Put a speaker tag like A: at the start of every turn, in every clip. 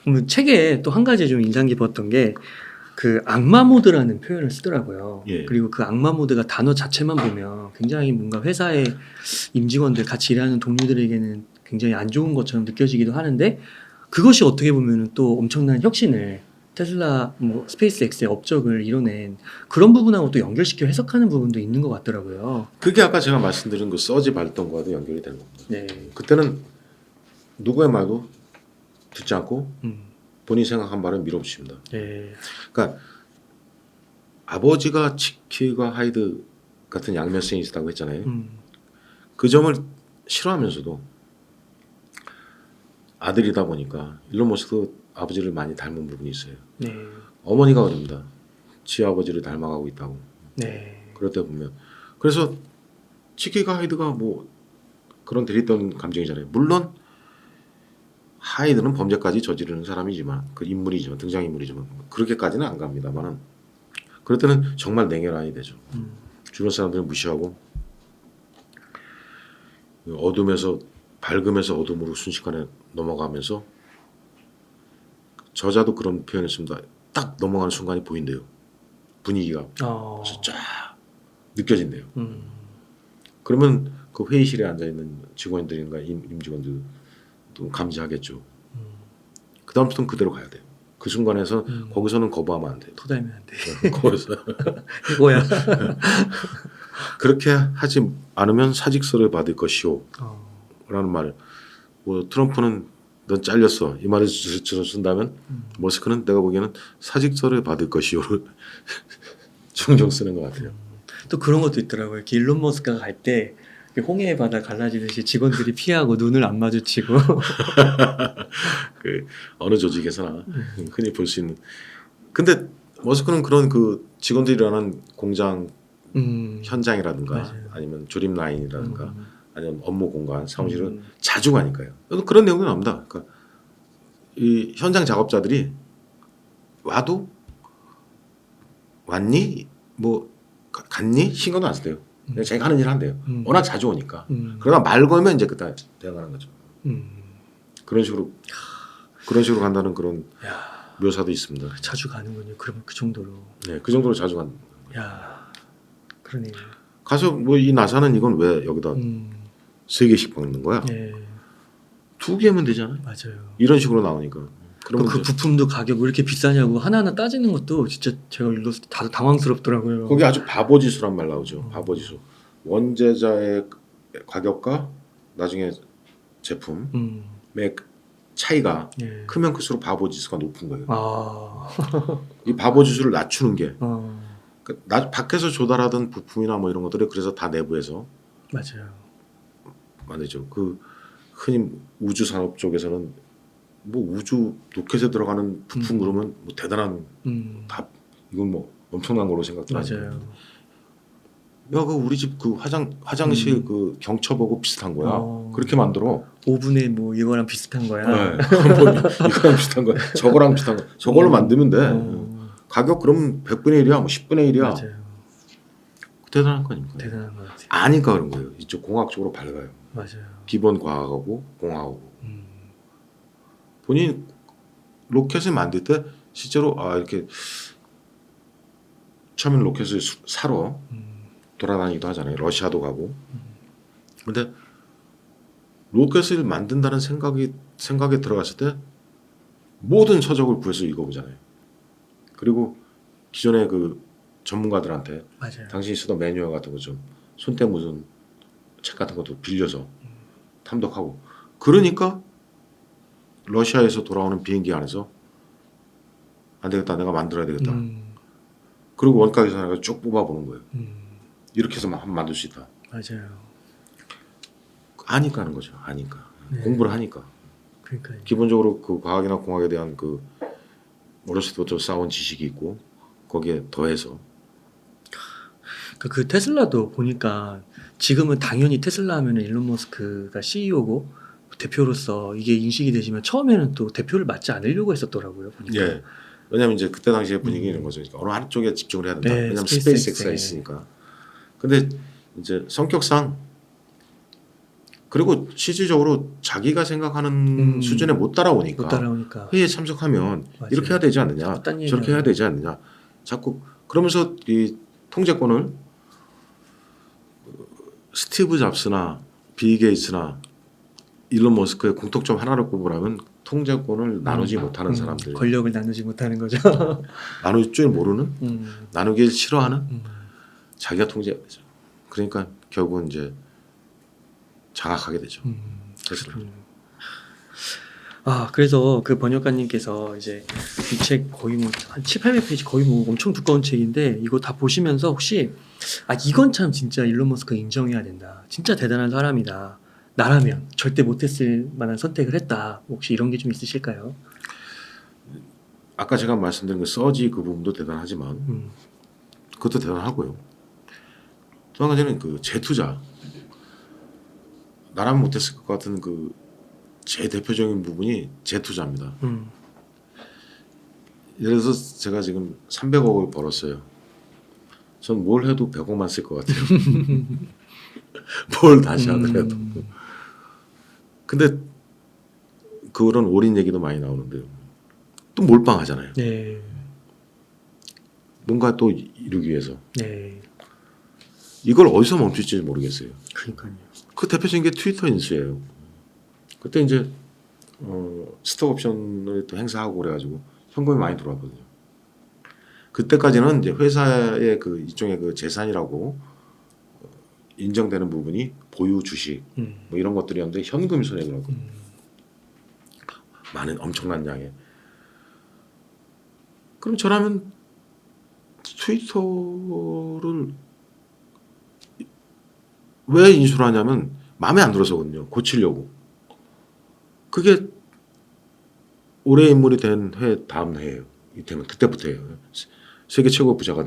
A: 그러면 책에 또 한 가지 좀 인상 깊었던 게 그 악마 모드라는 표현을 쓰더라고요.
B: 예.
A: 그리고 그 악마 모드가 단어 자체만 보면 굉장히 뭔가 회사의 임직원들 같이 일하는 동료들에게는 굉장히 안 좋은 것처럼 느껴지기도 하는데 그것이 어떻게 보면 또 엄청난 혁신을 테슬라, 뭐 스페이스X의 업적을 이뤄낸 그런 부분하고 또 연결시켜 해석하는 부분도 있는 것 같더라고요.
B: 그게 아까 제가 말씀드린 그 서지 발동과도 연결이 되는 겁니다.
A: 네.
B: 그때는 누구의 말도 듣지 않고
A: 음.
B: 본인이 생각한 말을 밀어붙입니다.
A: 네.
B: 그러니까 아버지가 지킬과 하이드 같은 양면성이 있다고 했잖아요. 그 점을 싫어하면서도 아들이다 보니까 일론 머스크도 아버지를 많이 닮은 부분이 있어요.
A: 네.
B: 어머니가 그럽니다. 지 아버지를 닮아가고 있다고.
A: 네.
B: 그럴 때 보면 그래서 치키가 하이드가 뭐 그런 대립된 감정이잖아요. 물론 하이드는 범죄까지 저지르는 사람이지만 그 인물이지만 등장인물이지만 그렇게까지는 안 갑니다만은 그럴 때는 정말 냉혈한이 되죠. 주변 사람들을 무시하고 어둠에서 밝음에서 어둠으로 순식간에 넘어가면서 저자도 그런 표현했습니다. 딱 넘어가는 순간이 보인대요. 분위기가 그래서 쫙 느껴진대요. 그러면 그 회의실에 앉아 있는 직원들인가 임직원들도 감지하겠죠. 그 다음부터는 그대로 가야 돼요. 그 순간에서 거기서는 거부하면 안 돼요.
A: 토달면 안 돼.
B: 거기서
A: 이거야.
B: 그렇게 하지 않으면 사직서를 받을 것이오. 라는 말. 뭐 트럼프는 넌 잘렸어. 이 말을 쓴다면 머스크는 내가 보기에는 사직서를 받을 것이오를 종종 쓰는 것 같아요.
A: 또 그런 것도 있더라고요. 일론 머스크가 갈 때 홍해의 바다 갈라지듯이 직원들이 피하고 눈을 안 마주치고
B: 그 어느 조직에서나 흔히 볼 수 있는. 근데 머스크는 그런 그 직원들이 일하는 공장 현장이라든가
A: 맞아요.
B: 아니면 조립 라인이라든가 아니면 업무 공간 사무실은 자주 가니까요. 그런 내용이 나옵니다. 그러니까 이 현장 작업자들이 와도 왔니 뭐 갔니 신경도 안 쓰대요. 그냥 자기가 하는 일 한대요. 워낙 자주 오니까. 그러다 말 걸면 이제 그때 대응하는 거죠. 그런 식으로 간다는 그런
A: 야,
B: 묘사도 있습니다.
A: 자주 가는군요. 그러면 그 정도로.
B: 네, 그 정도로 자주 간.
A: 야, 그러네요.
B: 가서 뭐 이 나사는 이건 왜 여기다 3개씩 박는 거야?
A: 네,
B: 2개면 되잖아요.
A: 맞아요.
B: 이런 식으로 나오니까. 그러면
A: 그 부품도 가격 왜 이렇게 비싸냐고 하나하나 따지는 것도 진짜 제가 읽었을 때 다들 당황스럽더라고요.
B: 거기 아주 바보지수란 말 나오죠. 바보지수. 원재자의 가격과 나중에 제품의 차이가
A: 예.
B: 크면 클수록 바보지수가 높은 거예요.
A: 아,
B: 이 바보지수를 낮추는 게
A: 어,
B: 밖에서 조달하던 부품이나 뭐 이런 것들이 그래서 다 내부에서
A: 맞아요.
B: 만들죠. 그 흔히 우주 산업 쪽에서는 뭐 우주 로켓에 들어가는 부품 그러면 뭐 대단한 다 이건 뭐 엄청난 거로 생각하는데.
A: 맞아요.
B: 야, 그 우리 집 그 화장실 그 경첩하고 비슷한 거야. 그렇게 만들어.
A: 오븐에 뭐 이거랑 비슷한 거야.
B: 네. 뭐 이거랑 비슷한 거야. 저거랑 비슷한 거. 저걸로 만들면 돼. 가격 그럼 100분의 1이야, 뭐 10분의 1이야.
A: 맞아요.
B: 대단한 거니까.
A: 대단한 것 같아요.
B: 아니까 그런 거예요. 이쪽 공학적으로 밝아요.
A: 맞아요.
B: 기본 과학하고 공학하고. 본인 로켓을 만들 때 실제로 이렇게 처음엔 로켓을 사러 돌아다니기도 하잖아요. 러시아도 가고. 근데 로켓을 만든다는 생각에 들어갔을 때 모든 서적을 구해서 읽어보잖아요. 그리고 기존의 그 전문가들한테
A: 맞아요.
B: 당신이 쓰던 매뉴얼 같은 거 좀 손때 묻은 책 같은 것도 빌려서 탐독하고. 그러니까 러시아에서 돌아오는 비행기 안에서 안 되겠다, 내가 만들어야 되겠다. 그리고 원가 계산해서 쭉 뽑아보는 거예요. 이렇게 해서 한번 만들 수 있다.
A: 맞아요.
B: 아니까 하는 거죠. 아니까.
A: 네.
B: 공부를 하니까.
A: 그러니까요.
B: 기본적으로 그 과학이나 공학에 대한 그 어렸을 때부터 쌓아온 지식이 있고 거기에 더해서
A: 그 테슬라도 보니까 지금은 당연히 테슬라 하면은 일론 머스크가 CEO고 대표로서 이게 인식이 되지만 처음에는 또 대표를 맡지 않으려고 했었더라고요. 보니까.
B: 예. 왜냐하면 이제 그때 당시의 분위기 이런 거죠. 그러니까 어느 한쪽에 집중을 해야 된다.
A: 네,
B: 왜냐하면
A: 스페이스X에.
B: 스페이스X가 있으니까. 근데 이제 성격상 그리고 실질적으로 자기가 생각하는 수준에 못 따라오니까
A: 못 따라오니까
B: 회의에 참석하면
A: 맞아요.
B: 이렇게 해야 되지 않느냐,
A: 딴
B: 저렇게 해야
A: 얘기하고.
B: 되지 않느냐, 자꾸 그러면서 이 통제권을 스티브 잡스나 빌 게이츠나 일론 머스크의 공통점 하나를 꼽으라면 통제권을 나누지 못하는 사람들,
A: 권력을 나누지 못하는 거죠.
B: 나눌 줄 모르는, 나누길 싫어하는, 자기가 통제해야 되죠. 그러니까 결국은 이제 장악하게 되죠. 사실은.
A: 그래서 그 번역가님께서 이제 이 책 거의 뭐 한 7, 800페이지 거의 뭐 엄청 두꺼운 책인데 이거 다 보시면서 혹시 이건 참 진짜 일론 머스크 인정해야 된다. 진짜 대단한 사람이다. 나라면 절대 못했을 만한 선택을 했다. 혹시 이런 게 좀 있으실까요?
B: 아까 제가 말씀드린 그 서지 그 부분도 대단하지만 그것도 대단하고요. 또 한 가지는 그 재투자. 나라면 못했을 것 같은 그 제 대표적인 부분이 재투자입니다. 예를 들어서 제가 지금 300억을 벌었어요. 전 뭘 해도 100억만 쓸 것 같아요. 뭘 다시 하더라도. 근데 그런 올인 얘기도 많이 나오는데요. 또 몰빵하잖아요.
A: 네.
B: 뭔가 또 이루기 위해서.
A: 네.
B: 이걸 어디서 멈출지 모르겠어요.
A: 그러니까요.
B: 그 대표적인 게 트위터 인수예요. 그때 이제 스톡 옵션을 또 행사하고 그래가지고 현금이 많이 들어왔거든요. 그때까지는 이제 회사의 그 일종의 그 재산이라고 인정되는 부분이 보유 주식 뭐 이런 것들이었는데 현금 손에 들어갔고 많은 엄청난 양의. 그럼 저라면 트위터를 왜 인수를 하냐면 마음에 안 들어서거든요. 고치려고. 그게 올해 인물이 된 해 다음 해예요. 이때는 그때부터예요. 세계 최고 부자가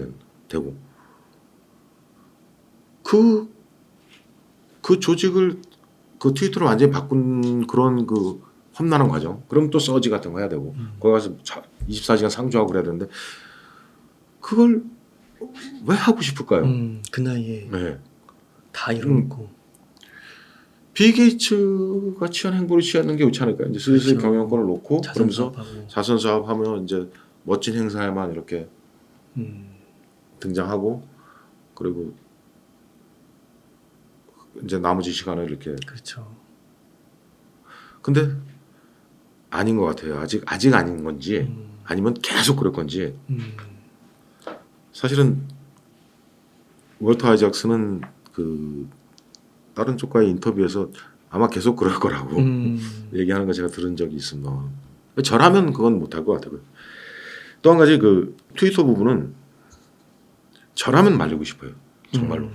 B: 되고 그 조직을 그 트위터로 완전히 바꾼 그런 그 험난한 과정. 그럼 또 서지 같은 거 해야 되고 거기 가서 24시간 상주하고 그래야 되는데 그걸 왜 하고 싶을까요?
A: 그 나이에
B: 네.
A: 다 이뤄놓고
B: 빌 게이츠가 취한 행보를 취하는 게 좋지 않을까요? 이제 슬슬
A: 그렇죠.
B: 경영권을 놓고 그러면서
A: 사업하고.
B: 자선 사업하면 이제 멋진 행사에만 이렇게 등장하고 그리고 이제 나머지 시간을 이렇게.
A: 그렇죠.
B: 근데 아닌 것 같아요. 아직 아닌 건지 아니면 계속 그럴 건지. 사실은 월터 아이작스는 그 다른 쪽과의 인터뷰에서 아마 계속 그럴 거라고 얘기하는 거 제가 들은 적이 있습니다. 저라면 그건 못할 것 같아요. 또 한 가지 그 트위터 부분은 저라면 말리고 싶어요. 정말로.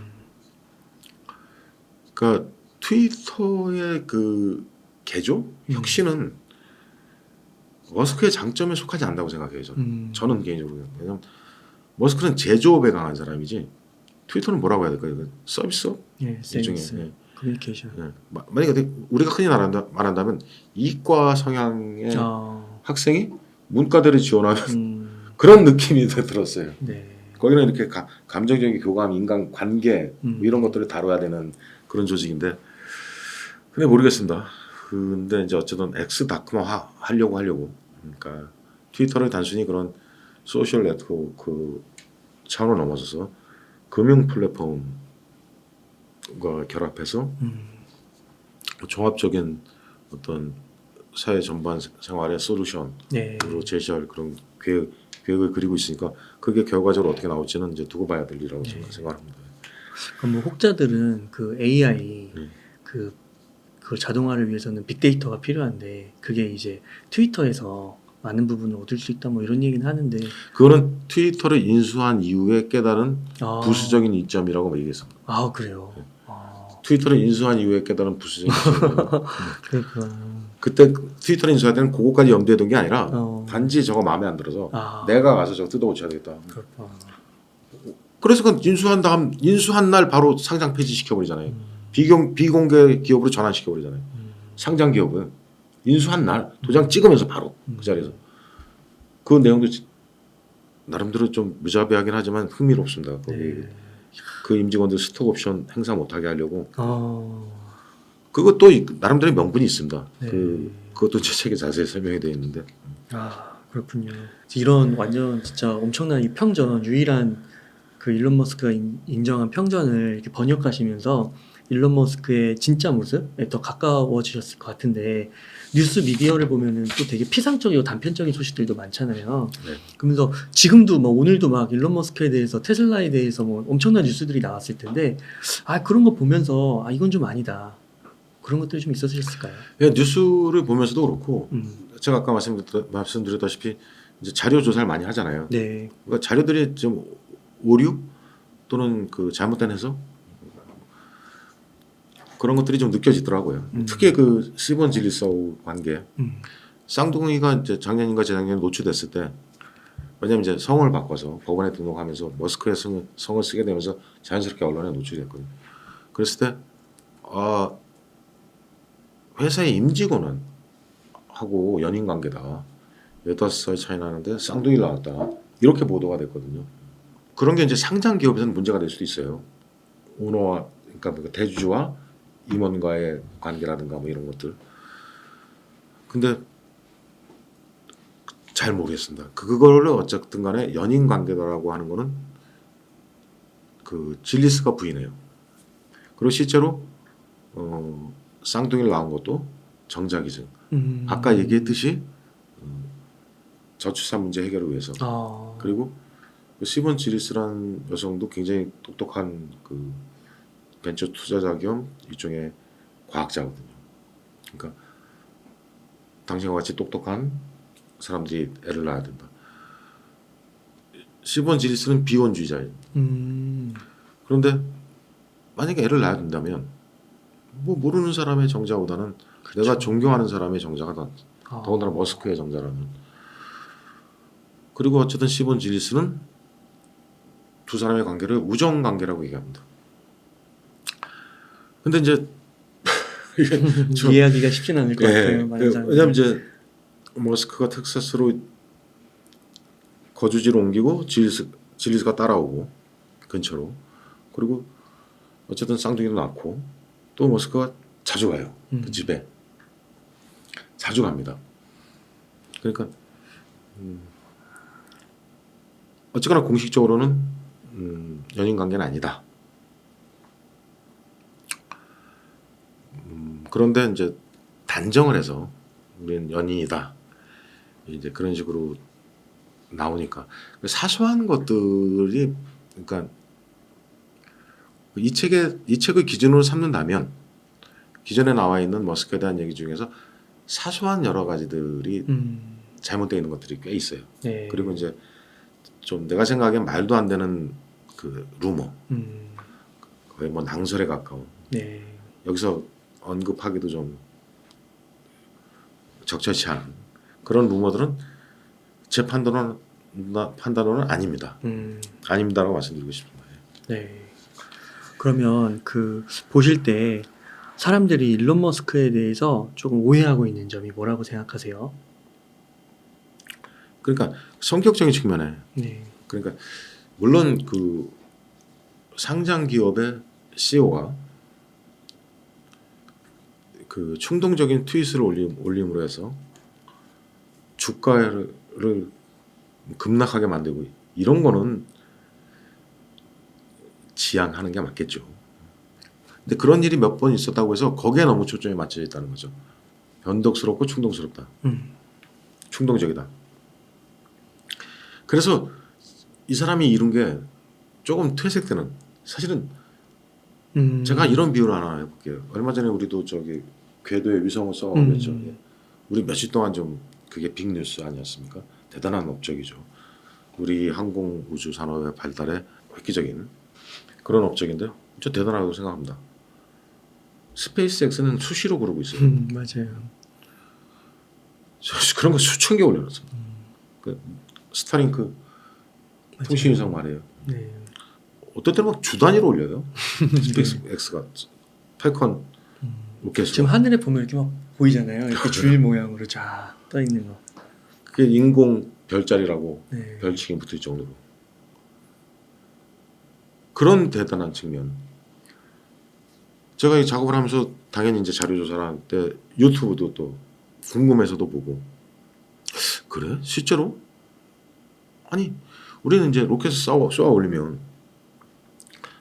B: 그러니까 트위터의 그 개조 혁신은 머스크의 장점에 속하지 않다고 생각해요. 저는 개인적으로. 왜냐하면 머스크는 제조업에 강한 사람이지 트위터는 뭐라고 해야 될까요? 서비스업?
A: 예, 서비스.
B: 예.
A: 커뮤니케이션.
B: 예. 만약에 우리가 흔히 말한다면 이과 성향의 학생이 문과대를 지원하면 그런 느낌이 들었어요.
A: 네.
B: 거기는 이렇게 감정적인 교감, 인간 관계 뭐 이런 것들을 다뤄야 되는 그런 조직인데, 근데 모르겠습니다. 근데 이제 어쨌든 X 다크화 하려고 그러니까 트위터를 단순히 그런 소셜 네트워크 차원을 넘어서서 금융 플랫폼과 결합해서 종합적인 어떤 사회 전반 생활의 솔루션으로 제시할 그런 계획을 그리고 있으니까 그게 결과적으로 어떻게 나올지는 이제 두고 봐야 될 일이라고 저는 생각합니다.
A: 그럼 뭐 혹자들은 그 AI 그 자동화를 위해서는 빅데이터가 필요한데 그게 이제 트위터에서 많은 부분을 얻을 수 있다 뭐 이런 얘기는 하는데
B: 그거는 트위터를 인수한 이후에 깨달은 부수적인 이점이라고 얘기했습니다.
A: 아 그래요.
B: 트위터를 인수한 이후에 깨달은 부수적인 이점.
A: 그렇구나.
B: 그때 트위터를 인수할 때는 그거까지 염두에 둔 게 아니라 단지 저거 마음에 안 들어서 내가 가서 저거 뜯어고쳐야 되겠다.
A: 그렇구나.
B: 그래서 그 인수한 날 바로 상장 폐지 시켜버리잖아요. 비공개 기업으로 전환시켜버리잖아요. 상장 기업은 인수한 날 도장 찍으면서 바로 그 자리에서. 그 내용도 나름대로 좀 무자비하긴 하지만 흥미롭습니다. 거기 그 임직원들 스톡 옵션 행사 못하게 하려고 그것도 나름대로 명분이 있습니다.
A: 네.
B: 그것도 제 책에 자세히 설명이 되어 있는데.
A: 그렇군요. 이런 완전 진짜 엄청난 이 평전, 유일한 그 일론 머스크가 인정한 평전을 이렇게 번역하시면서 일론 머스크의 진짜 모습에 더 가까워지셨을 것 같은데, 뉴스 미디어를 보면은 또 되게 피상적이고 단편적인 소식들도 많잖아요.
B: 네.
A: 그러면서 지금도 뭐 오늘도 막 일론 머스크에 대해서, 테슬라에 대해서 뭐 엄청난 뉴스들이 나왔을 텐데, 그런 거 보면서 이건 좀 아니다, 그런 것들이 좀 있었을까요?
B: 예, 뉴스를 보면서도 그렇고 제가 아까 말씀드렸다시피 이제 자료 조사를 많이 하잖아요.
A: 네.
B: 그러니까 자료들이 좀 오류 또는 그 잘못된 해석 그런 것들이 좀 느껴지더라고요. 특히 그 시본 질리서우 관계, 쌍둥이가 이제 작년인가 재작년에 노출됐을 때, 왜냐면 이제 성을 바꿔서 법원에 등록하면서 머스크의 성을 쓰게 되면서 자연스럽게 언론에 노출이 됐거든요. 그랬을 때 회사의 임직원은 하고 연인 관계다. 15살 차이 나는데 쌍둥이를 낳았다. 이렇게 보도가 됐거든요. 그런 게 이제 상장 기업에서는 문제가 될 수도 있어요. 오너와, 그러니까 대주주와 임원과의 관계라든가 뭐 이런 것들. 근데 잘 모르겠습니다. 그거를 어쨌든 간에 연인 관계다라고 하는 거는 그 질리스가 부인해요. 그리고 실제로 쌍둥이를 낳은 것도 정작이죠. 아까 얘기했듯이 저출산 문제 해결을 위해서. 그리고 시본 지리스라는 여성도 굉장히 똑똑한 그 벤처 투자자 겸 일종의 과학자거든요. 그러니까 당신과 같이 똑똑한 사람들이 애를 낳아야 된다. 시본 지리스는 비혼주의자예요. 그런데 만약에 애를 낳아야 된다면 뭐 모르는 사람의 정자보다는 그렇죠. 내가 존경하는 사람의 정자가 더군다나 머스크의 정자라면. 그리고 어쨌든 시본 지리스는 두 사람의 관계를 우정 관계라고 얘기합니다. 근데 이제
A: 이해하기가 쉽진 않을 것 같아요.
B: 왜냐하면 이제 머스크가 텍사스로 거주지로 옮기고 질리스가 따라오고 근처로, 그리고 어쨌든 쌍둥이도 낳고 또 머스크가 자주 가요. 그 집에 자주 갑니다. 그러니까 어쨌거나 공식적으로는 연인 관계는 아니다. 그런데 이제 단정을 해서 우리는 연인이다. 이제 그런 식으로 나오니까 사소한 것들이, 그러니까 이 책을 기준으로 삼는다면 기존에 나와 있는 머스크에 대한 얘기 중에서 사소한 여러 가지들이 잘못되어 있는 것들이 꽤 있어요.
A: 네.
B: 그리고 이제 좀 내가 생각하기엔 말도 안 되는 그 루머, 거의 뭐 낭설에 가까운.
A: 네.
B: 여기서 언급하기도 좀 적절치 않은 그런 루머들은 제 판단으로는 아닙니다. 아닙니다라고 말씀드리고 싶습니다.
A: 네. 그러면 그 보실 때 사람들이 일론 머스크에 대해서 조금 오해하고 있는 점이 뭐라고 생각하세요?
B: 그러니까 성격적인 측면에,
A: 네.
B: 그러니까 물론 그 상장 기업의 CEO가 그 충동적인 트윗을 올림으로 해서 주가를 급락하게 만들고 이런 거는 지양하는 게 맞겠죠. 근데 그런 일이 몇 번 있었다고 해서 거기에 너무 초점이 맞춰져 있다는 거죠. 변덕스럽고 충동스럽다. 충동적이다. 그래서 이 사람이 이룬 게 조금 퇴색되는, 사실은 제가 이런 비유를 하나 해볼게요. 얼마 전에 우리도 저기 궤도의 위성을 쏘아올렸죠. 우리 며칠 동안 좀 그게 빅뉴스 아니었습니까? 대단한 업적이죠. 우리 항공 우주 산업의 발달에 획기적인 그런 업적인데요. 저 대단하다고 생각합니다. 스페이스X는 수시로 그러고 있어요.
A: 맞아요.
B: 그런 거 수천 개 올려놨어요. 그 스타링크 통신위성 말이에요.
A: 네.
B: 어떨 때는 막 주 단위로 올려요. 스페이스X가 팔컨 로켓.
A: 지금 하늘에 보면 이렇게 막 보이잖아요. 이렇게 줄 모양으로 쫙 떠 있는 거.
B: 그게 인공 별자리라고
A: 네.
B: 별칭이 붙을 정도로 그런 대단한 측면. 제가 이 작업을 하면서 당연히 이제 자료 조사를 할 때 유튜브도 또 궁금해서도 보고 그래? 실제로? 아니 우리는 이제 로켓을 쏘아 올리면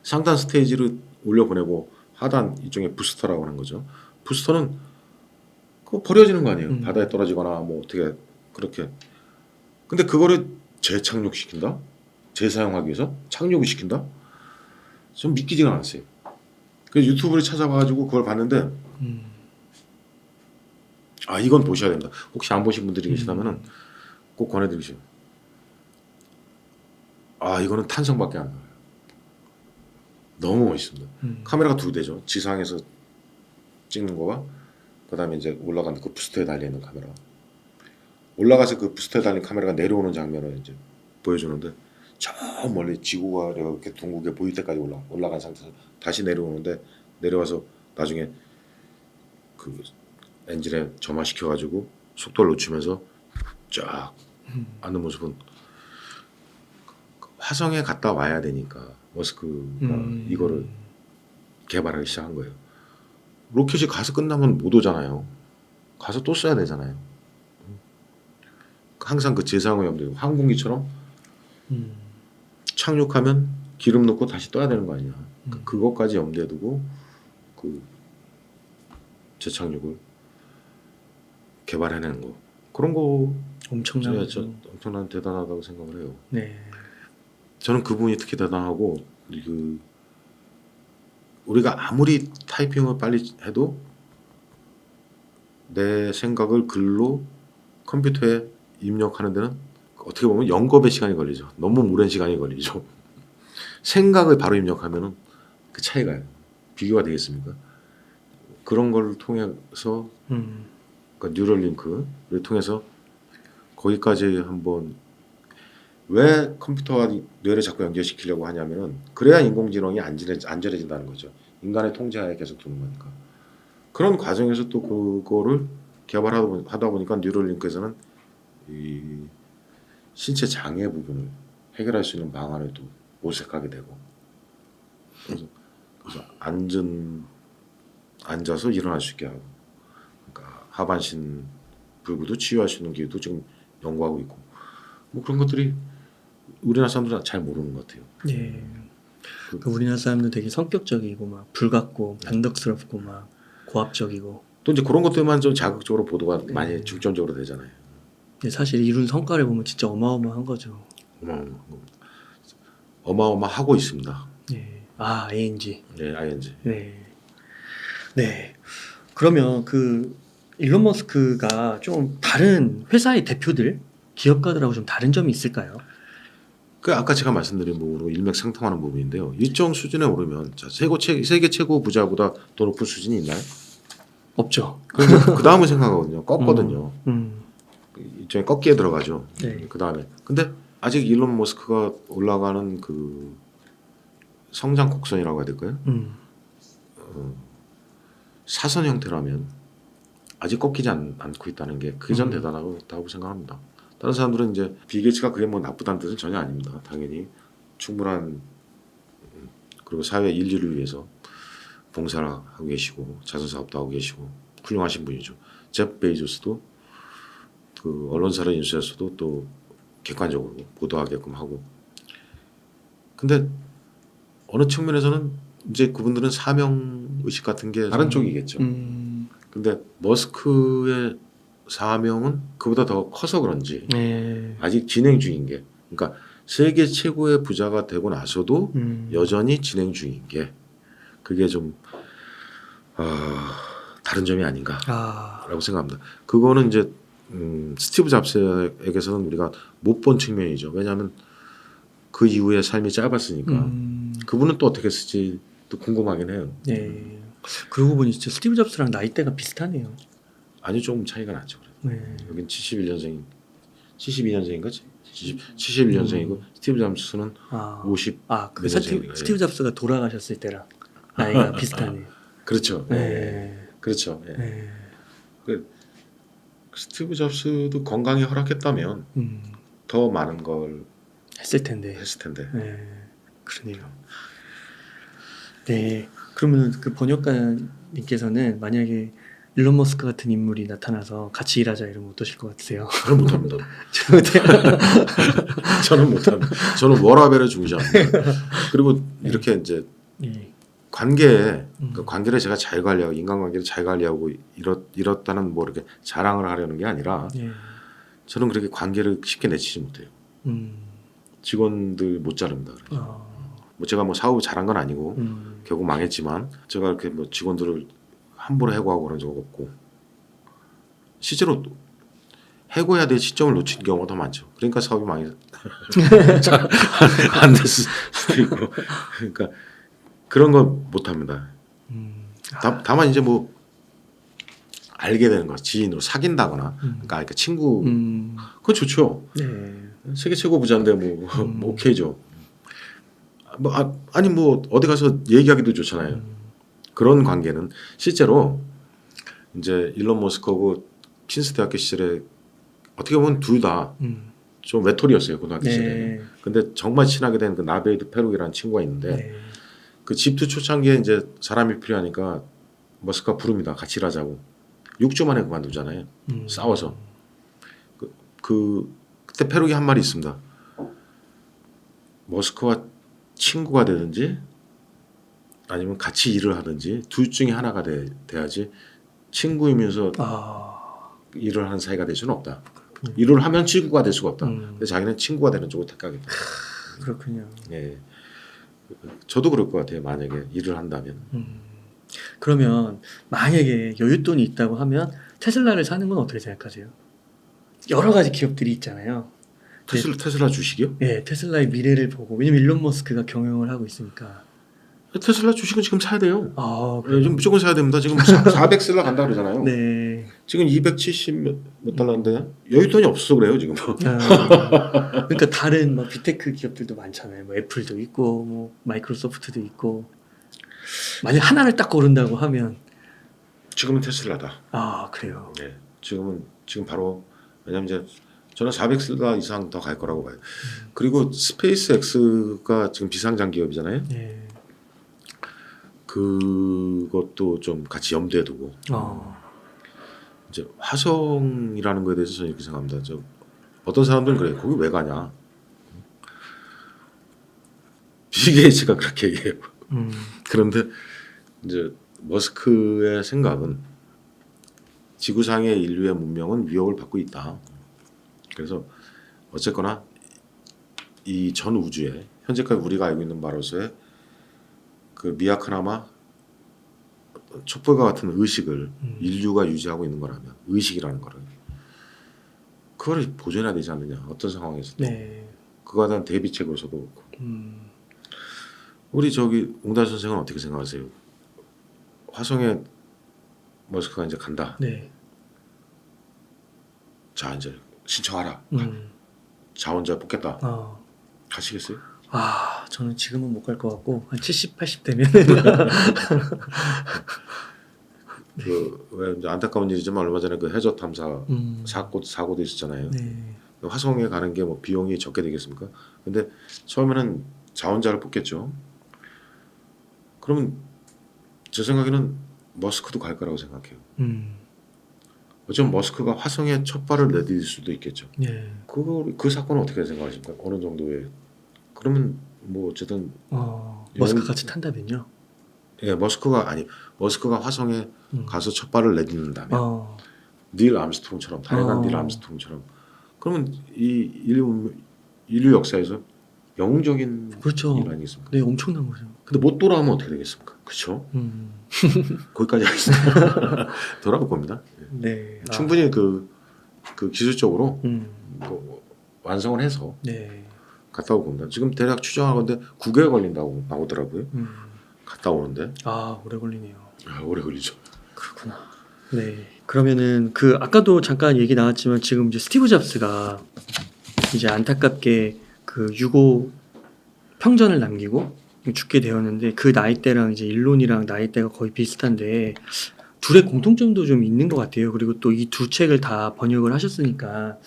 B: 상단 스테이지를 올려보내고 하단 이쪽에 부스터라고 하는 거죠. 부스터는 그거 버려지는 거 아니에요. 바다에 떨어지거나 뭐 어떻게 그렇게. 근데 그거를 재착륙시킨다? 재사용하기 위해서 착륙을 시킨다? 좀 믿기지가 않았어요. 그래서 유튜브를 찾아봐가지고 그걸 봤는데 아 이건 보셔야 됩니다. 혹시 안 보신 분들이 계시다면은 꼭 권해드리고 싶어요. 아 이거는 탄성밖에 안 나와요. 너무 멋있습니다. 카메라가 2대죠. 지상에서 찍는 거와 그 다음에 이제 올라가는 그 부스터에 달려있는 카메라. 올라가서 그 부스터에 달린 카메라가 내려오는 장면을 이제 보여주는데 저 멀리 지구가 이렇게 둥글게 보일 때까지 올라간 상태에서 다시 내려오는데 내려와서 나중에 그 엔진에 점화시켜가지고 속도를 늦추면서 쫙 앉는 모습은 화성에 갔다 와야 되니까 머스크가 이거를 개발하기 시작한 거예요. 로켓이 가서 끝나면 못 오잖아요. 가서 또 써야 되잖아요. 항상 그 재사용을 염두에 항공기처럼 착륙하면 기름 넣고 다시 떠야 되는 거 아니냐. 그것까지 염두에 두고 그 재착륙을 개발해내는 거. 그런 거 엄청난 대단하다고 생각을 해요.
A: 네.
B: 저는 그분이 특히 대단하고 그 우리가 아무리 타이핑을 빨리 해도 내 생각을 글로 컴퓨터에 입력하는 데는 어떻게 보면 영겁의 시간이 걸리죠. 너무 오랜 시간이 걸리죠. 생각을 바로 입력하면은 그 차이가 비교가 되겠습니까? 그런 걸 통해서 그러니까 뉴럴링크를 통해서 거기까지 한번 왜 컴퓨터와 뇌를 자꾸 연결시키려고 하냐면은 그래야 인공지능이 안전해진다는 거죠. 인간의 통제하에 계속 두는 거니까. 그런 과정에서 또 그거를 개발하다 보니까 뉴럴링크에서는 이 신체 장애 부분을 해결할 수 있는 방안을 또 모색하게 되고 그래서 앉아서 일어날 수 있게 하고 그러니까 하반신 불구도 치유할 수 있는 기술도 지금 연구하고 있고 뭐 그런 것들이 우리나라 사람들은 잘 모르는 것 같아요.
A: 예. 그 우리나라 사람들 되게 성격적이고 막 불같고 변덕스럽고 막 고압적이고
B: 또 이제 그런 것들만 좀 자극적으로 보도가 많이 중점적으로 되잖아요.
A: 근데 사실 이룬 성과를 보면 진짜 어마어마한 거죠.
B: 어마어마하고 있습니다.
A: 네. 아 ING.
B: 네, ING.
A: 네. 네. 그러면 그 일론 머스크가 좀 다른 회사의 대표들, 기업가들하고 좀 다른 점이 있을까요?
B: 그 아까 제가 말씀드린 부분으로 일맥상통하는 부분인데요. 일정 수준에 오르면 자, 세계 최고 부자보다 더 높은 수준이 있나요?
A: 없죠.
B: 그 다음을 생각하거든요. 꺾거든요. 일종의 꺾기에 들어가죠.
A: 네.
B: 그 다음에 근데 아직 일론 머스크가 올라가는 그 성장 곡선이라고 해야 될까요? 사선 형태라면 아직 꺾이지 않고 있다는 게 그 전 대단하다고 생각합니다. 다른 사람들은 이제 빌 게이츠가 그게 뭐 나쁘다는 뜻은 전혀 아닙니다. 당연히 충분한 그리고 사회 인류를 위해서 봉사를 하고 계시고 자선 사업도 하고 계시고 훌륭하신 분이죠. 제프 베이조스도 그 언론사를 인수해서도 또 객관적으로 보도하게끔 하고. 근데 어느 측면에서는 이제 그분들은 사명 의식 같은 게 다른 쪽이겠죠. 근데 머스크의 사명은 그보다 더 커서 그런지 아직 진행 중인 게 그러니까 세계 최고의 부자가 되고 나서도 여전히 진행 중인 게 그게 좀 다른 점이 아닌가라고 생각합니다. 그거는 이제 스티브 잡스에게서는 우리가 못 본 측면이죠. 왜냐하면 그 이후의 삶이 짧았으니까 그분은 또 어떻게 쓸지 또 궁금하긴 해요.
A: 네. 그러고 보니 진짜 스티브 잡스랑 나이대가 비슷하네요.
B: 아니 조금 차이가 나죠.
A: 네.
B: 여긴 71년생, 72년생인가? 71년생이고 스티브 잡스는 50.
A: 그 스티브 잡스가 돌아가셨을 때랑 나이가 비슷하네요.
B: 그렇죠.
A: 네.
B: 그렇죠. 스티브 잡스도 건강이 허락했다면 더 많은 걸
A: 했을 텐데.
B: 네.
A: 그러네요. 네. 그러면 그 번역가님께서는 만약에 일론 머스크 같은 인물이 나타나서 같이 일하자 이러면 어떠실 것 같으세요?
B: 저는 못합니다.
A: 저는
B: 저는 못합니다. 저는 워라밸을 중시합니다. 그리고 이렇게 이제
A: 예.
B: 관계에 그 관계를 제가 잘 관리하고 인간관계를 잘 관리하고 이렇다는 뭐 이렇게 자랑을 하려는 게 아니라
A: 예.
B: 저는 그렇게 관계를 쉽게 내치지 못해요. 직원들 못 자릅니다. 뭐 제가 뭐 사업을 잘한 건 아니고 결국 망했지만 제가 이렇게 뭐 직원들을 함부로 해고하고 그런 적 없고 실제로 해고해야 될 시점을 놓친 경우가 더 많죠. 그러니까 사업이 안 됐을 수도 있고 그러니까 그런 거 못합니다. 다만 이제 뭐 알게 되는 거 지인으로 사귄다거나 그러니까 친구 그건 좋죠.
A: 네.
B: 세계 최고 부자인데 뭐 오케이죠. 뭐 아니 뭐 어디 가서 얘기하기도 좋잖아요. 그런 관계는 실제로 이제 일론 머스크하고 퀸스 대학교 시절에 어떻게 보면 둘 다 좀 외톨이였어요 고등학교
A: 네.
B: 시절에. 근데 정말 친하게 된 그 나베이드 페룩이라는 친구가 있는데
A: 네.
B: 그 집투 초창기에 이제 사람이 필요하니까 머스크가 부릅니다. 같이 일하자고. 6주 만에 그만두잖아요. 싸워서. 그때 페룩이 한 말이 있습니다. 머스크와 친구가 되든지 아니면 같이 일을 하든지 둘 중에 하나가 돼야지 친구이면서 일을 하는 사이가 될 수는 없다. 일을 하면 친구가 될 수가 없다. 근데 자기는 친구가 되는 쪽을 택하겠다.
A: 그렇군요.
B: 예. 저도 그럴 것 같아요. 만약에 일을 한다면.
A: 그러면 만약에 여윳돈이 있다고 하면 테슬라를 사는 건 어떻게 생각하세요? 여러 가지 기업들이 있잖아요.
B: 테슬라 주식이요?
A: 네, 테슬라의 미래를 보고 왜냐면 일론 머스크가 경영을 하고 있으니까.
B: 테슬라 주식은 지금 사야 돼요.
A: 그래요?
B: 지금 무조건 사야 됩니다. 지금 400 간다 그러잖아요.
A: 네.
B: 지금 270 몇 달러인데 여윳돈이 없어 그래요 지금.
A: 그러니까 다른 막 빅테크 기업들도 많잖아요. 뭐 애플도 있고, 뭐 마이크로소프트도 있고. 만약 하나를 딱 고른다고 하면
B: 지금은 테슬라다.
A: 그래요.
B: 네. 지금 바로 왜냐면 이제 저는 400 이상 더 갈 거라고 봐요. 그리고 스페이스X가 지금 비상장 기업이잖아요.
A: 네.
B: 그것도 좀 같이 염두에 두고 이제 화성이라는 거에 대해서 저는 이렇게 생각합니다. 어떤 사람들은 그래요. 거기 왜 가냐? 빌 게이츠가 그렇게 얘기해요. 그런데 이제 머스크의 생각은 지구상의 인류의 문명은 위협을 받고 있다. 그래서 어쨌거나 이 전 우주에 현재까지 우리가 알고 있는 바로서의 그 미약하나마 촛불과 같은 의식을 인류가 유지하고 있는 거라면 의식이라는 거를 그걸 보존해야 되지 않느냐 어떤 상황에서도
A: 네.
B: 그거에 대한 대비책으로서도 그렇고 우리 웅달 선생은 어떻게 생각하세요? 화성에 머스크가 이제 간다.
A: 네.
B: 자 이제 신청하라. 자원자 뽑겠다. 가시겠어요?
A: 저는 지금은 못 갈 것 같고 한 70, 80 되면
B: 왜 이제 안타까운 일이지만 얼마 전에 그 해저 탐사 사고도 있었잖아요.
A: 네.
B: 화성에 가는 게 뭐 비용이 적게 되겠습니까? 근데 처음에는 자원자를 뽑겠죠. 그러면 제 생각에는 머스크도 갈 거라고 생각해요. 어쩌면 머스크가 화성에 첫 발을 내디딜 수도 있겠죠.
A: 네.
B: 그 사건은 어떻게 생각하십니까? 어느 정도의 그러면 뭐 어쨌든
A: 머스크 같이 탄다면요?
B: 예, 머스크가 화성에 가서 첫 발을 내딛는다면 닐 암스트롱처럼 다양한 닐 암스트롱처럼 그러면 이 인류 역사에서 영웅적인
A: 그렇죠.
B: 일 아니겠습니까?
A: 네, 엄청난 거죠.
B: 근데 못 돌아오면 어떻게 되겠습니까? 그렇죠? 거기까지 하겠습니다. 돌아올 겁니다.
A: 네.
B: 충분히 그 기술적으로 뭐 완성을 해서
A: 네.
B: 갔다 올 겁니다. 지금 대략 추정하건데 9개월 걸린다고 나오더라고요. 갔다 오는데.
A: 오래 걸리네요.
B: 오래 걸리죠.
A: 그렇구나. 네. 그러면은 아까도 잠깐 얘기 나왔지만 지금 이제 스티브 잡스가 이제 안타깝게 그 유고 평전을 남기고 죽게 되었는데 그 나이대랑 이제 일론이랑 나이대가 거의 비슷한데 둘의 공통점도 좀 있는 것 같아요. 그리고 또 이 두 책을 다 번역을 하셨으니까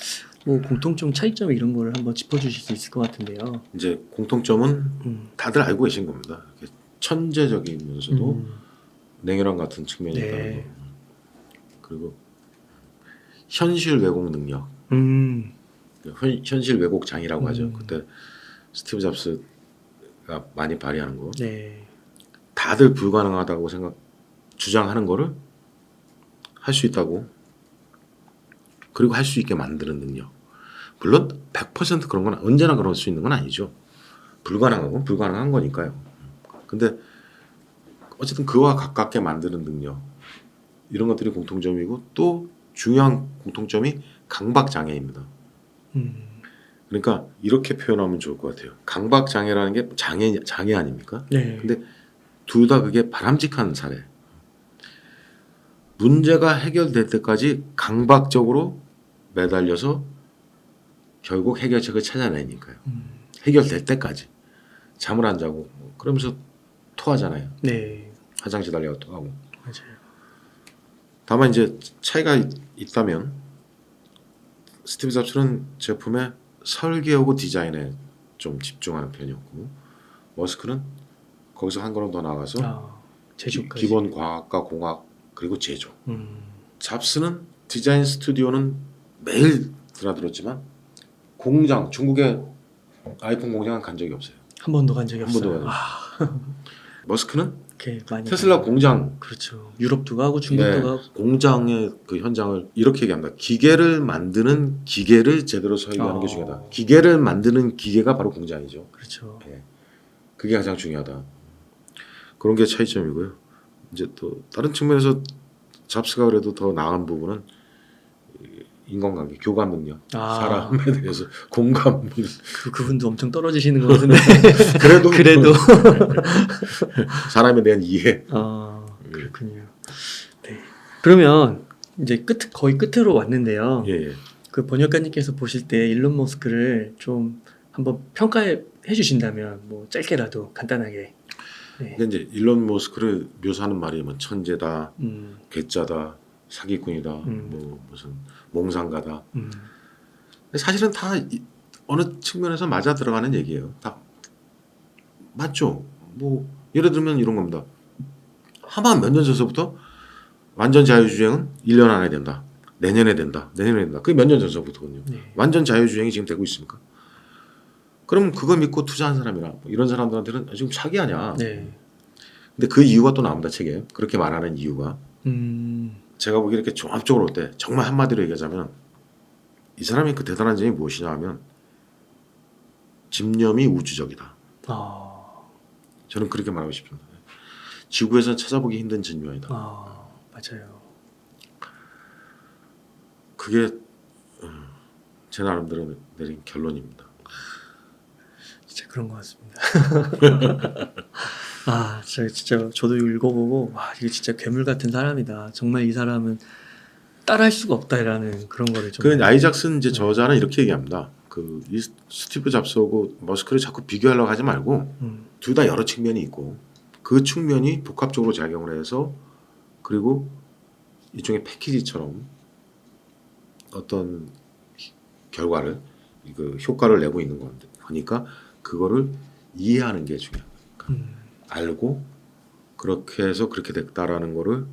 A: 뭐 공통점 차이점 이런 거를 한번 짚어주실 수 있을 것 같은데요.
B: 이제 공통점은 다들 알고 계신 겁니다. 천재적이면서도 냉혈한 같은 측면이
A: 네.
B: 있다는 거. 그리고 현실 왜곡 능력, 현실 왜곡 장이라고 하죠. 그때 스티브 잡스가 많이 발휘하는 거.
A: 네.
B: 다들 불가능하다고 주장하는 거를 할 수 있다고, 그리고 할 수 있게 만드는 능력. 물론 100% 그런 건 언제나 그럴 수 있는 건 아니죠. 불가능한 건 불가능한 거니까요. 근데 어쨌든 그와 가깝게 만드는 능력, 이런 것들이 공통점이고, 또 중요한 공통점이 강박장애입니다. 그러니까 이렇게 표현하면 좋을 것 같아요. 강박장애라는 게 장애 아닙니까?
A: 네.
B: 근데 둘 다 그게 바람직한 사례. 문제가 해결될 때까지 강박적으로 매달려서 결국 해결책을 찾아내니까요. 해결될 때까지 잠을 안 자고 그러면서 토하잖아요.
A: 네.
B: 화장실 달려가 토하고.
A: 맞아요.
B: 다만 이제 차이가 있다면 스티브 잡스는 제품의 설계하고 디자인에 좀 집중하는 편이었고, 머스크는 거기서 한 걸음 더 나가서
A: 제조까지.
B: 기본 과학과 공학 그리고 제조. 잡스는 디자인 스튜디오는 매일 드나들었지만 공장, 중국의 아이폰 공장은 간 적이 없어요.
A: 한 번도 간 적이
B: 한 번도
A: 없어요.
B: 간 적이 머스크는
A: 많이
B: 테슬라
A: 가요.
B: 공장,
A: 그렇죠. 유럽도 가고 중국도 가고.
B: 공장의 그 현장을 이렇게 얘기합니다. 기계를 만드는 기계를 제대로 설계하는 게 중요하다. 기계를 만드는 기계가 바로 공장이죠.
A: 그렇죠.
B: 그게 가장 중요하다. 그런 게 차이점이고요. 이제 또 다른 측면에서 잡스가 그래도 더 나은 부분은 인간관계, 교감 능력, 사람에 대해서 공감.
A: 그분도 엄청 떨어지시는 것 같은데.
B: 그래도 사람에 대한 이해.
A: 그렇군요. 네. 그러면 이제 거의 끝으로 왔는데요.
B: 예.
A: 그 번역가님께서 보실 때 일론 머스크를 좀 한번 평가해 주신다면 뭐 짧게라도 간단하게. 네.
B: 그러니까 이제 일론 머스크를 묘사하는 말이 뭐 천재다, 괴짜다, 사기꾼이다, 뭐 무슨 몽상가다. 근데 사실은 다 어느 측면에서 맞아 들어가는 얘기예요. 다 맞죠. 뭐 예를 들면 이런 겁니다. 아마 몇 년 전서부터 완전 자유주행은 1년 안에 된다. 내년에 된다. 그게 몇 년 전서부터거든요.
A: 네.
B: 완전 자유주행이 지금 되고 있습니까? 그럼 그거 믿고 투자한 사람이나 뭐 이런 사람들한테는 지금 사기 아니야.
A: 네.
B: 근데 그 이유가 또 나옵니다. 책에. 그렇게 말하는 이유가. 제가 보기에 이렇게 종합적으로 볼 때 정말 한마디로 얘기하자면 이 사람이 그 대단한 점이 무엇이냐 하면 집념이 우주적이다. 저는 그렇게 말하고 싶습니다. 지구에서는 찾아보기 힘든 진묘이다.
A: 맞아요.
B: 그게 제 나름대로 내린 결론입니다.
A: 진짜 그런 것 같습니다. 진짜 저도 읽어보고 이게 진짜 괴물 같은 사람이다. 정말 이 사람은 따라할 수가 없다라는 그런 거를 좀.
B: 그 아이작슨 이제 저자는 이렇게 얘기합니다. 이 스티브 잡스하고 머스크를 자꾸 비교하려고 하지 말고 둘 다 여러 측면이 있고 그 측면이 복합적으로 작용을 해서 그리고 일종의 패키지처럼 어떤 결과를 효과를 내고 있는 건데 그러니까 그거를 이해하는 게 중요합니다. 알고 그렇게 해서 그렇게 됐다라는 거를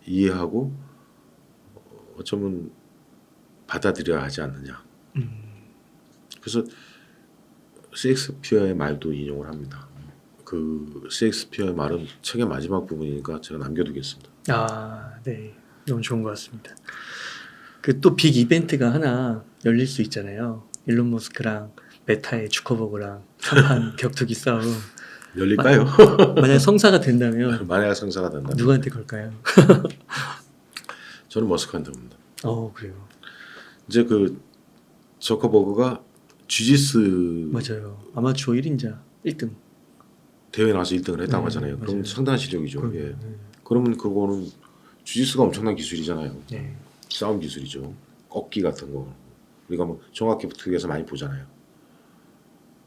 B: 이해하고 어쩌면 받아들여야 하지 않느냐. 그래서 셰익스피어의 말도 인용을 합니다. 그 셰익스피어의 말은 책의 마지막 부분이니까 제가 남겨두겠습니다.
A: 네. 너무 좋은 것 같습니다. 그 또 빅 이벤트가 하나 열릴 수 있잖아요. 일론 머스크랑 메타의 주커버그랑 한판 격투기 싸움.
B: 열릴까요?
A: 만약 성사가 된다면
B: 만약 성사가 된다면
A: 누구한테 걸까요?
B: 저는 머스크한테 봅니다.
A: 그래요.
B: 이제 그 저커버그가 주짓수
A: 맞아요. 아마추어 1인자 1등
B: 대회 나와서 1등을 했다고 하잖아요. 그럼 상당한 실력이죠. 그러면 그거는 주짓수가 엄청난 기술이잖아요. 싸움 기술이죠. 꺾기 같은 거 우리가 뭐 종합기투기에서 많이 보잖아요.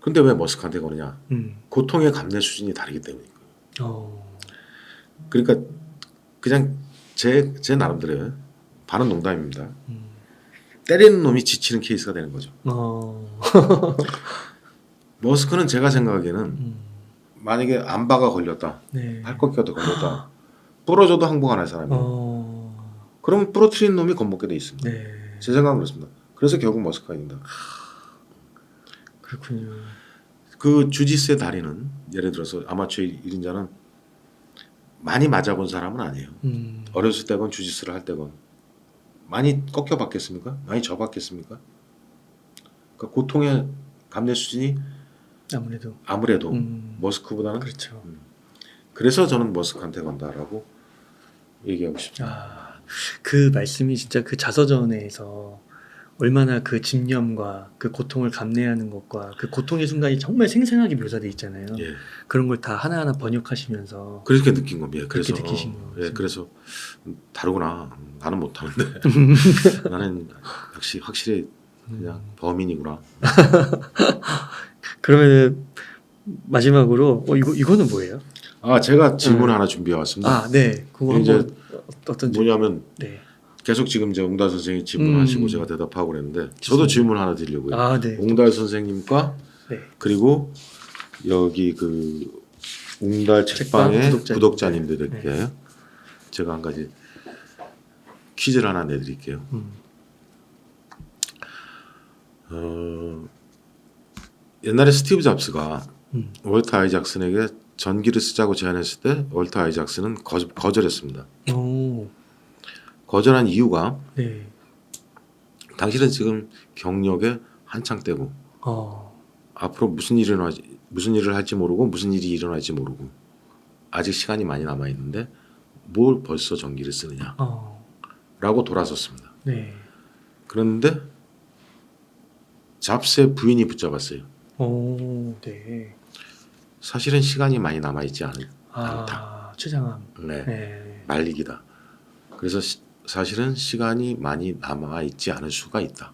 B: 근데 왜 머스크한테 거느냐? 고통의 감내 수준이 다르기 때문이니까요. 그러니까 그냥 제 나름대로 반은 농담입니다. 때리는 놈이 지치는 케이스가 되는 거죠. 머스크는 제가 생각하기에는 만약에 암바가 걸렸다,
A: 네.
B: 팔꺾기가 걸렸다, 부러져도 항복 안 할 사람이에요. 그러면 부러뜨린 놈이 겁먹게 돼 있습니다.
A: 네.
B: 제 생각은 그렇습니다. 그래서 결국 머스크가 이긴다.
A: 그렇군요.
B: 그 주짓수의 달인은 예를 들어서 아마추어 1인자는 많이 맞아본 사람은 아니에요. 어렸을 때건 주짓수를 할 때건 많이 꺾여봤겠습니까? 많이 져봤겠습니까? 그러니까 고통의 감내 수준이 아무래도 머스크보다는
A: 그렇죠.
B: 그래서 저는 머스크한테 간다라고 얘기하고 싶습니다.
A: 그 말씀이 진짜 그 자서전에서 얼마나 그 집념과 그 고통을 감내하는 것과 그 고통의 순간이 정말 생생하게 묘사돼 있잖아요.
B: 예.
A: 그런 걸 다 하나하나 번역하시면서
B: 그렇게 느낀 겁니다.
A: 그렇게
B: 그래서
A: 느끼신 거예요.
B: 예, 그래서 다르구나. 나는 못하는데 나는 역시 확실히 그냥 범인이구나.
A: 그러면은 마지막으로 이거는 뭐예요?
B: 제가 질문 하나 준비해 왔습니다.
A: 네. 그거
B: 이제
A: 한번 어떤
B: 뭐냐면
A: 네.
B: 계속 지금 이제 옹달 선생님이 질문하시고 제가 대답하고 그랬는데 저도 질문 하나 드리려고요.
A: 네.
B: 옹달 선생님과
A: 네.
B: 그리고 여기 그 옹달 책방의 구독자님들에게 제가 한 가지 퀴즈를 하나 내드릴게요. 옛날에 스티브 잡스가 월터 아이작슨에게 전기를 쓰자고 제안했을 때 월터 아이작슨은 거절했습니다. 거절한 이유가 당신은 지금 경력에 한창 때고 앞으로 무슨 일을 할지 모르고 무슨 일이 일어날지 모르고 아직 시간이 많이 남아 있는데 뭘 벌써 전기를 쓰느냐 라고 돌아섰습니다. 그런데 잡스의 부인이 붙잡았어요.
A: 네.
B: 사실은 시간이 많이 남아 있지 않다.
A: 최장암.
B: 말리기다. 그래서 사실은 시간이 많이 남아 있지 않을 수가 있다.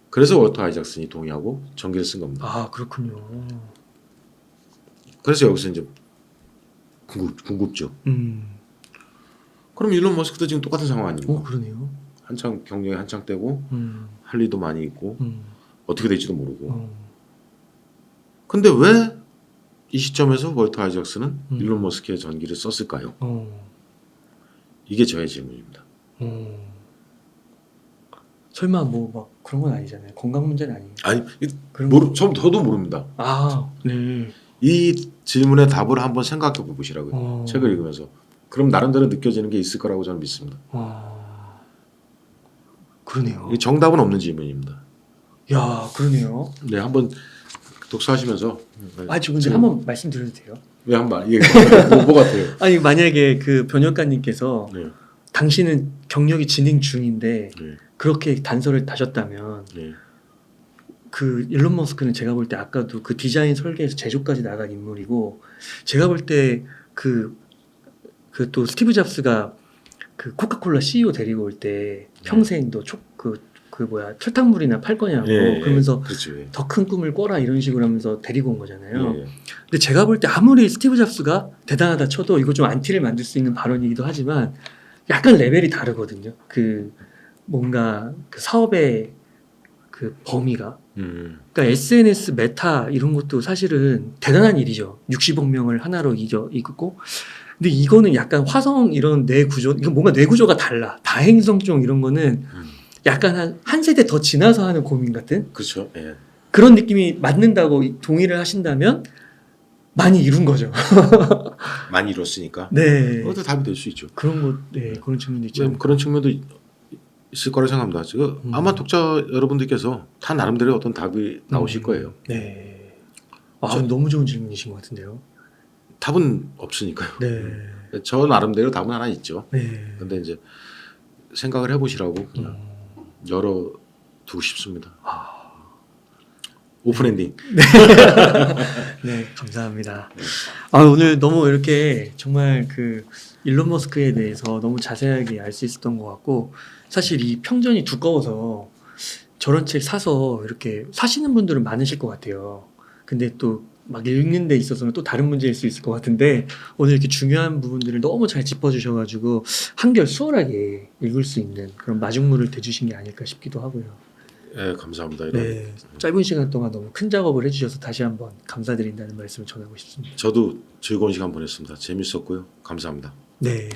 B: 그래서 월터 아이작슨이 동의하고 전기를 쓴 겁니다.
A: 그렇군요.
B: 그래서 여기서 이제 궁금죠. 그럼 일론 머스크도 지금 똑같은 상황 아닙니까?
A: 그러네요.
B: 한창 경력이 한창 때고 할 일도 많이 있고 어떻게 될지도 모르고. 근데 왜 이 시점에서 월터 아이작슨은 일론 머스크의 전기를 썼을까요? 이게 저의 질문입니다.
A: 설마 뭐 막 그런 건 아니잖아요. 건강 문제는 아니에요.
B: 아니, 저도 모릅니다.
A: 네.
B: 이 질문의 답을 한번 생각해 보시라고요. 책을 읽으면서. 그럼 나름대로 느껴지는 게 있을 거라고 저는 믿습니다.
A: 그러네요.
B: 이 정답은 없는 질문입니다.
A: 야, 그러네요.
B: 네, 한번 독서하시면서.
A: 지금 한번 말씀드려도 돼요?
B: 왜 한번 이게 뭐 같아요?
A: 아니 만약에 그 변호사님께서
B: 네.
A: 당신은 경력이 진행 중인데
B: 네.
A: 그렇게 단서를 다셨다면
B: 네.
A: 그 일론 머스크는 제가 볼 때 아까도 그 디자인 설계에서 제조까지 나간 인물이고 제가 볼 때 그 또 스티브 잡스가 그 코카콜라 CEO 데리고 올 때 평생 너 설탕물이나 팔 거냐고 그러면서
B: 그렇죠.
A: 더 큰 꿈을 꿔라 이런 식으로 하면서 데리고 온 거잖아요.
B: 예.
A: 근데 제가 볼 때 아무리 스티브 잡스가 대단하다 쳐도 이거 좀 안티를 만들 수 있는 발언이기도 하지만 약간 레벨이 다르거든요. 그 뭔가 그 사업의 그 범위가. 그러니까 SNS 메타 이런 것도 사실은 대단한 일이죠. 60억 명을 하나로 이끌고. 근데 이거는 약간 화성 이런 뇌 구조, 이거 뭔가 뇌 구조가 달라. 다행성종 이런 거는 약간 한 세대 더 지나서 하는 고민 같은.
B: 그렇죠. 예.
A: 그런 느낌이 맞는다고 동의를 하신다면 많이 이룬 거죠.
B: 많이 이뤘으니까.
A: 네.
B: 그것도 답이 될 수 있죠.
A: 그런 측면도 있죠.
B: 그런 측면도 있을 거라고 생각합니다. 지금 아마 독자 여러분들께서 다 나름대로 어떤 답이 나오실 거예요.
A: 네. 너무 좋은 질문이신 것 같은데요.
B: 답은 없으니까요.
A: 네.
B: 저 나름대로 답은 하나 있죠.
A: 네.
B: 근데 이제 생각을 해보시라고 그냥 열어두고 싶습니다. 오픈 엔딩.
A: 네, 감사합니다. 오늘 너무 이렇게 정말 그 일론 머스크에 대해서 너무 자세하게 알 수 있었던 것 같고 사실 이 평전이 두꺼워서 저런 책 사서 이렇게 사시는 분들은 많으실 것 같아요. 근데 또 막 읽는 데 있어서는 또 다른 문제일 수 있을 것 같은데 오늘 이렇게 중요한 부분들을 너무 잘 짚어주셔가지고 한결 수월하게 읽을 수 있는 그런 마중물을 대주신 게 아닐까 싶기도 하고요.
B: 예, 감사합니다.
A: 네, 짧은 시간 동안 너무 큰 작업을 해주셔서 다시 한번 감사드린다는 말씀을 전하고 싶습니다.
B: 저도 즐거운 시간 보냈습니다. 재밌었고요. 감사합니다.
A: 네,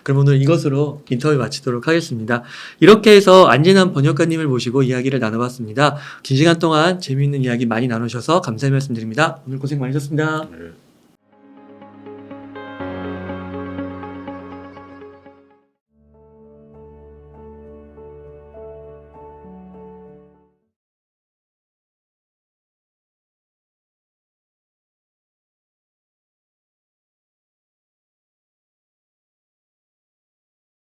A: 그럼 오늘 이것으로 인터뷰 마치도록 하겠습니다. 이렇게 해서 안진환 번역가님을 모시고 이야기를 나눠봤습니다. 긴 시간 동안 재미있는 이야기 많이 나누셔서 감사의 말씀드립니다. 오늘 고생 많으셨습니다.
B: 네.